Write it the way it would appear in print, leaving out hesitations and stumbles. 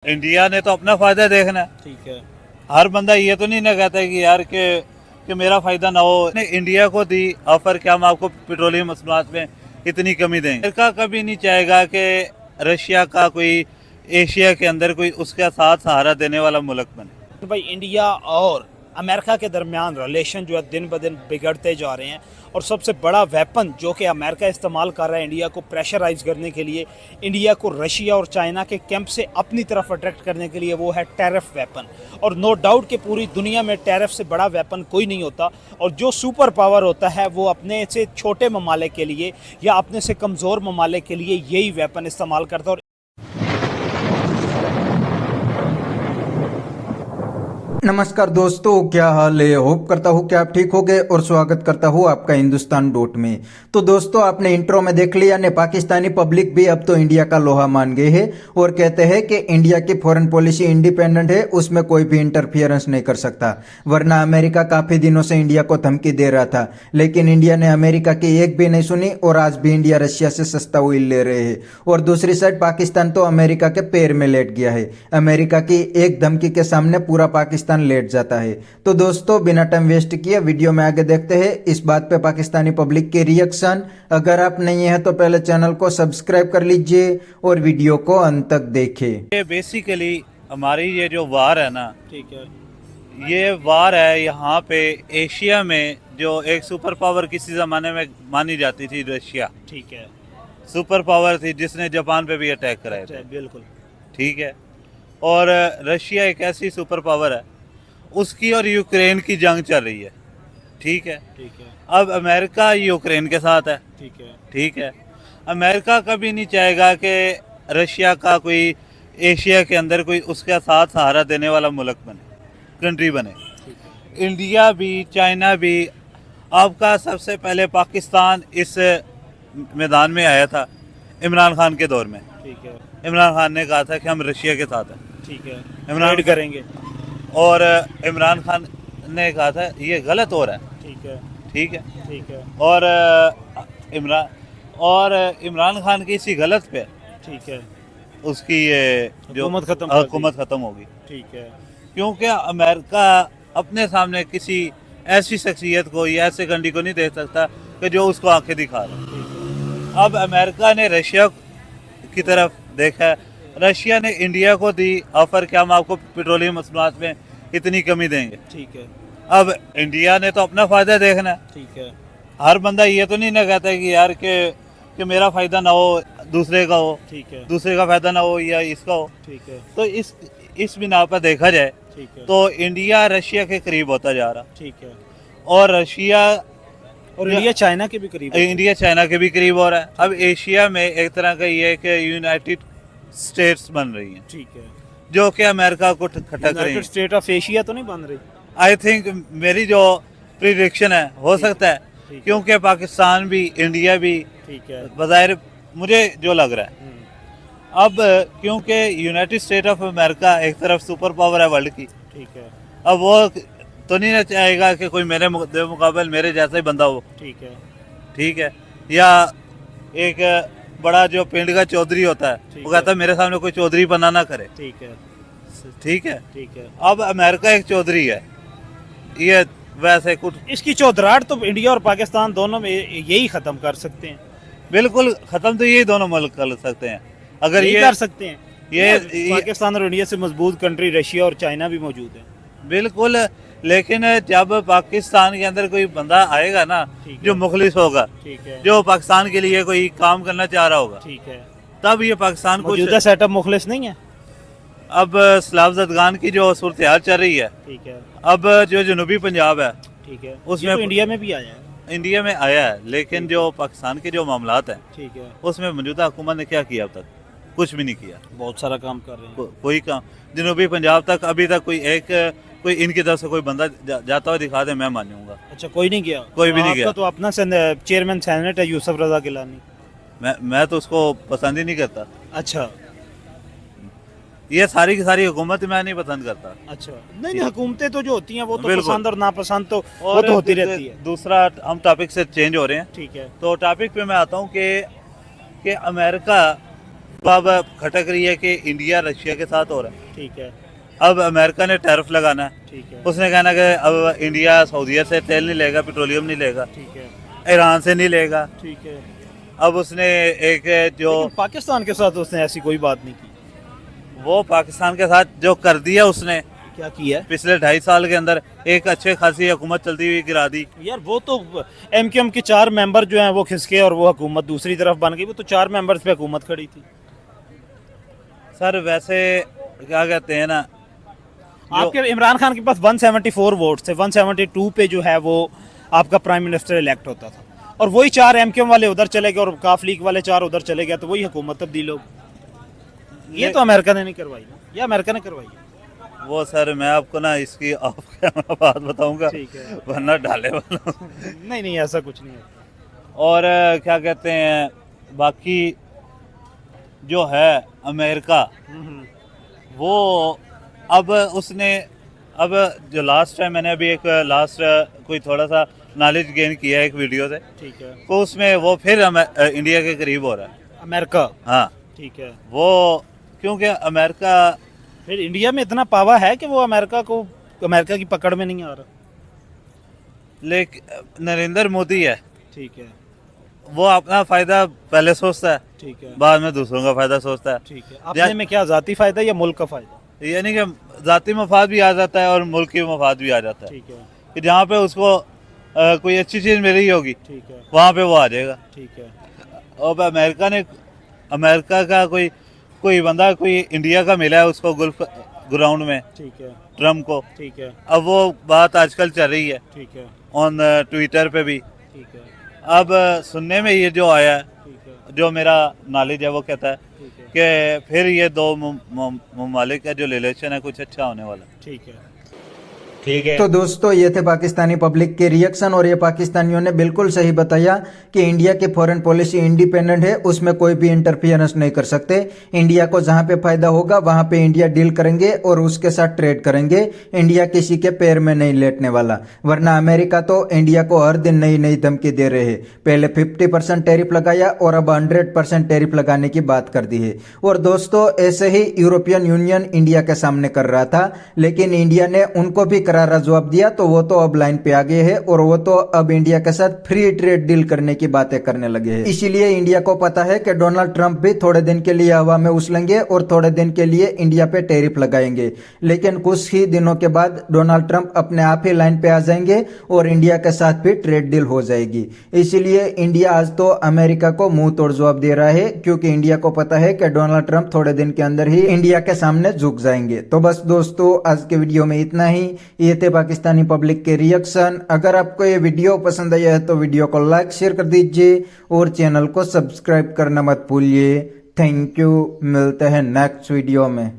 India ने तो अपना फायदा देखना है। ठीक है। हर बंदा ये तो नहीं ना कहता कि यार कि मेरा फायदा ना हो। ने इंडिया को दी ऑफर कि हम आपको पेट्रोलियम मसनूआत में इतनी कमी देंगे। अमेरिका कभी नहीं चाहेगा कि रशिया का कोई एशिया के अंदर कोई उसका साथ सहारा देने वाला मुल्क बने। तो भाई इंडिया और अमेरिका के दरमियान रिलेशन जो है दिन ब दिन बिगड़ते जा रहे हैं और सबसे बड़ा वेपन जो कि अमेरिका इस्तेमाल कर रहा है इंडिया को प्रेशराइज करने के लिए, इंडिया को रशिया और चाइना के कैंप से अपनी तरफ अट्रैक्ट करने के लिए, वो है टैरिफ वेपन। और नो डाउट कि पूरी दुनिया में टैरिफ से बड़ा वेपन कोई नहीं होता और जो सुपर पावर होता है वो अपने से छोटे ममालिक के लिए या अपने से कमज़ोर ममालिक के लिए यही वेपन इस्तेमाल करता है। नमस्कार दोस्तों, क्या हाल है। होप करता हूँ कि आप ठीक होंगे और स्वागत करता हूँ आपका हिंदुस्तान डॉट में। तो दोस्तों, आपने इंट्रो में देख लिया ने पाकिस्तानी पब्लिक भी अब तो इंडिया का लोहा मान गए हैं और कहते हैं कि इंडिया की फॉरेन पॉलिसी इंडिपेंडेंट है, उसमें कोई भी इंटरफियरेंस नहीं कर सकता। वरना अमेरिका काफी दिनों से इंडिया को धमकी दे रहा था, लेकिन इंडिया ने अमेरिका की एक भी नहीं सुनी और आज भी इंडिया रशिया से सस्ता ऑयल ले रहे हैं। और दूसरी साइड पाकिस्तान तो अमेरिका के पैर में लेट गया है। अमेरिका की एक धमकी के सामने पूरा पाकिस्तान लेट जाता है। तो दोस्तों, बिना टाइम वेस्ट किए वीडियो में आगे देखते हैं इस बात पे पाकिस्तानी पब्लिक के रिएक्शन। अगर आप नहीं है तो पहले चैनल को सब्सक्राइब कर लीजिए और वीडियो को अंत तक देखें। ये बेसिकली हमारी ये जो वार है ना, ठीक है। ये वार है यहाँ पे एशिया में जो एक सुपर पावर किसी जमाने में मानी जाती थी, रशिया। ठीक है। सुपर पावर थी जिसने जापान पे भी अटैक कराए थे। बिल्कुल ठीक है। और रशिया एक ऐसी सुपर पावर है, उसकी और यूक्रेन की जंग चल रही है। ठीक है। ठीक है। अब अमेरिका यूक्रेन के साथ है। ठीक है। ठीक है। अमेरिका कभी नहीं चाहेगा कि रशिया का कोई एशिया के अंदर कोई उसका साथ सहारा देने वाला मुल्क बने, कंट्री बने। इंडिया भी, चाइना भी। आपका सबसे पहले पाकिस्तान इस मैदान में आया था इमरान खान के दौर में। ठीक है। इमरान खान ने कहा था कि हम रशिया के साथ हैं। ठीक है। इमरान करेंगे। और इमरान खान ने कहा था ये गलत हो रहा है। ठीक है। ठीक है। ठीक है। और इमरान खान की इसी गलत पे ठीक है। उसकी ये जो हुकूमत खत्म होगी। ठीक है। क्योंकि अमेरिका अपने सामने किसी ऐसी शख्सियत को या ऐसे कंट्री को नहीं दे सकता कि जो उसको आंखें दिखा रहा। अब अमेरिका ने रशिया की तरफ देखा है। रशिया ने इंडिया को दी ऑफर कि हम आपको पेट्रोलियम मसनूआत में इतनी कमी देंगे। ठीक है। अब इंडिया ने तो अपना फायदा देखना है। ठीक है। हर बंदा ये तो नहीं ना कहता कि यार कि मेरा फायदा ना हो, दूसरे का हो। ठीक है। दूसरे का फायदा ना हो या इसका हो। ठीक है। तो इस बिना पर देखा जाए ठीक है। तो इंडिया रशिया के करीब होता जा रहा। ठीक है। और रशिया और इंडिया चाइना के भी करीब है। इंडिया चाइना के भी करीब हो रहा है। अब एशिया में एक तरह का ये कि यूनाइटेड स्टेट्स बन रही हैं, ठीक है। जो कि अमेरिका को खटक रही यूनाइटेड हैं। स्टेट ऑफ एशिया तो नहीं बन रही। आई थिंक मेरी जो प्रिडिक्शन है, हो सकता है, ठीक है। क्योंकि पाकिस्तान भी, इंडिया भी, ठीक है। बज़ाहिर मुझे जो लग रहा है अब, क्योंकि यूनाइटेड स्टेट ऑफ अमेरिका एक तरफ सुपर पावर है वर्ल्ड की। ठीक है। अब वो तो नहीं ना चाहेगा कि कोई मेरे मुकाबले मेरे जैसा ही बंदा हो। ठीक है। ठीक है। या एक बड़ा जो पिंड का चौधरी होता है, वो कहता है मेरे सामने कोई चौधरी बना ना करे। ठीक है। ठीक है। ठीक है। अब अमेरिका एक चौधरी है, ये वैसे कुछ इसकी चौधराहट तो इंडिया और पाकिस्तान दोनों में यही खत्म कर सकते हैं। बिल्कुल खत्म तो यही दोनों मुल्क कर सकते हैं अगर ये कर सकते हैं। ये पाकिस्तान और इंडिया से मजबूत कंट्री रशिया और चाइना भी मौजूद है। बिल्कुल। लेकिन जब पाकिस्तान के अंदर कोई बंदा आएगा ना जो मुखलिस होगा, ठीक है, जो पाकिस्तान के लिए कोई काम करना चाह रहा होगा, ठीक है, तब ये पाकिस्तान को मौजूदा सेटअप मुखलिस नहीं है। अब सलाब जदगान की जो सूरत हाल चल रही है, ठीक है, अब जो जनूबी पंजाब है, ठीक है, उसमें तो इंडिया में भी आया है। इंडिया में आया है, लेकिन जो पाकिस्तान के जो मामलात हैं, ठीक है, उसमें मौजूदा हुकूमत ने क्या किया अब तक? कुछ भी नहीं किया। बहुत सारा काम कर रहे हैं। कोई काम जनूबी पंजाब तक अभी तक कोई इनकी तरफ से कोई बंदा जाता हुआ दिखा दे, मैं मानूंगा। अच्छा, कोई नहीं गया? कोई भी नहीं गया। तो अपना चेयरमैन सेनेट है यूसुफ रजा गिलानी। मैं तो उसको पसंद ही नहीं करता। अच्छा, ये सारी की सारी हुकूमत मैं नहीं पसंद करता। अच्छा, नहीं, हुकूमतें तो जो होती हैं वो तो बिल्कुल। पसंद और नापसंद तो वो तो होती रहती है। दूसरा, हम टॉपिक से चेंज हो रहे हैं। ठीक है। तो टॉपिक पे मैं आता हूँ कि अमेरिका तो अब खटक रही है कि इंडिया रशिया के साथ हो रहा है। ठीक है, अब अमेरिका ने टैरिफ लगाना है, ठीक है, उसने कहना कि अब इंडिया सऊदीया से तेल नहीं लेगा, पेट्रोलियम नहीं लेगा, ठीक है, ईरान से नहीं लेगा। ठीक है। अब उसने एक जो लेकिन पाकिस्तान के साथ उसने ऐसी कोई बात नहीं की। वो पाकिस्तान के साथ जो कर दिया उसने क्या किया है? पिछले 2.5 साल के अंदर, एक अच्छे खासी हुकूमत चलती हुई गिरा दी। यार वो तो एमक्यूएम के 4 मेंबर जो हैं वो खिसके और वो हुकूमत दूसरी तरफ बन गई। वो तो 4 मेंबर्स पे हुकूमत खड़ी थी। सर वैसे क्या कहते हैं ना, आपके इमरान खान के पास 174 वोट्स थे, 172 पे जो है वो आपका प्राइम मिनिस्टर इलेक्ट होता था, और वही 4 एमक्यूएम वाले उधर चले गए और काफ लीग वाले 4 उधर चले गए, तो वही हुकूमत तब्दील हो गई। ये तो अमेरिका ने नहीं करवाई ना, ये अमेरिका ने करवाई है। वो सर मैं आपको ना इसकी ऑफ कैमरा बात बताऊंगा, ठीक है। वरना डाले वाला हूं। नहीं नहीं, ऐसा कुछ नहीं है। और क्या कहते हैं, बाकी जो है अमेरिका, वो अब उसने, अब जो लास्ट टाइम मैंने अभी एक लास्ट कोई थोड़ा सा नॉलेज गेन किया है एक वीडियो से, ठीक है। तो उसमें वो फिर इंडिया के करीब हो रहा है। अमेरिका, हाँ, ठीक है। वो क्योंकि अमेरिका, फिर इंडिया में इतना पावर है कि वो अमेरिका की पकड़ में नहीं आ रहा। लेकिन नरेंद्र मोदी है, ठीक है, वो अपना फायदा पहले सोचता है, ठीक है, बाद में दूसरों का फायदा सोचता है। ठीक है। अपने में क्या जाती फायदा या मुल्क का फायदा? यानी कि जाती मफाद भी आ जाता है और मुल्क की मफाद भी आ जाता है, ठीक है, कि जहाँ पे उसको कोई अच्छी चीज़ मिल रही होगी ठीक है, वहाँ पे वो आ जाएगा। ठीक है, अब अमेरिका का कोई बंदा कोई इंडिया का मिला है उसको गुल्फ ग्राउंड में, ठीक है, ट्रम्प को। ठीक है, अब वो बात आजकल चल रही है ठीक है, ऑन ट्विटर पे भी। ठीक है, अब सुनने में ये जो आया है, ठीक है, जो मेरा नॉलेज है वो कहता है ठीक है, कि फिर ये दो ममालिक का जो रिलेशन है कुछ अच्छा होने वाला है। ठीक है। ठीक है। तो दोस्तों ये थे पाकिस्तानी पब्लिक के रिएक्शन, और ये पाकिस्तानियों ने बिल्कुल सही बताया कि इंडिया की फॉरेन पॉलिसी इंडिपेंडेंट है, उसमें कोई भी इंटरफियरेंस नहीं कर सकते। इंडिया को जहां पे फायदा होगा वहां पे इंडिया डील करेंगे और उसके साथ ट्रेड करेंगे। इंडिया किसी के पैर में नहीं लेटने वाला, वरना अमेरिका तो इंडिया को हर दिन नई नई धमकी दे रहे हैं। पहले 50% टैरिफ लगाया और अब 100% टैरिफ लगाने की बात कर दी है। और दोस्तों ऐसे ही यूरोपियन यूनियन इंडिया के सामने कर रहा था, लेकिन इंडिया ने उनको भी करारा जवाब दिया, तो वो तो अब लाइन पे आ गए हैं और वो तो अब इंडिया के साथ फ्री ट्रेड डील करने की बातें करने लगे हैं। इसीलिए इंडिया को पता है कि डोनाल्ड ट्रंप भी थोड़े दिन के लिए हवा में उछलेंगे और थोड़े दिन के लिए इंडिया पे टैरिफ लगाएंगे, लेकिन कुछ ही दिनों के बाद डोनाल्ड ट्रंप अपने आप ही लाइन पे आ जाएंगे और इंडिया के साथ भी ट्रेड डील हो जाएगी। इसीलिए इंडिया आज तो अमेरिका को मुंह तोड़ जवाब दे रहा है, क्योंकि इंडिया को पता है कि डोनाल्ड ट्रंप थोड़े दिन के अंदर ही इंडिया के सामने झुक जाएंगे। तो बस दोस्तों आज के वीडियो में इतना ही। ये थे पाकिस्तानी पब्लिक के रिएक्शन। अगर आपको ये वीडियो पसंद आया है तो वीडियो को लाइक शेयर कर दीजिए और चैनल को सब्सक्राइब करना मत भूलिए। थैंक यू, मिलते हैं नेक्स्ट वीडियो में।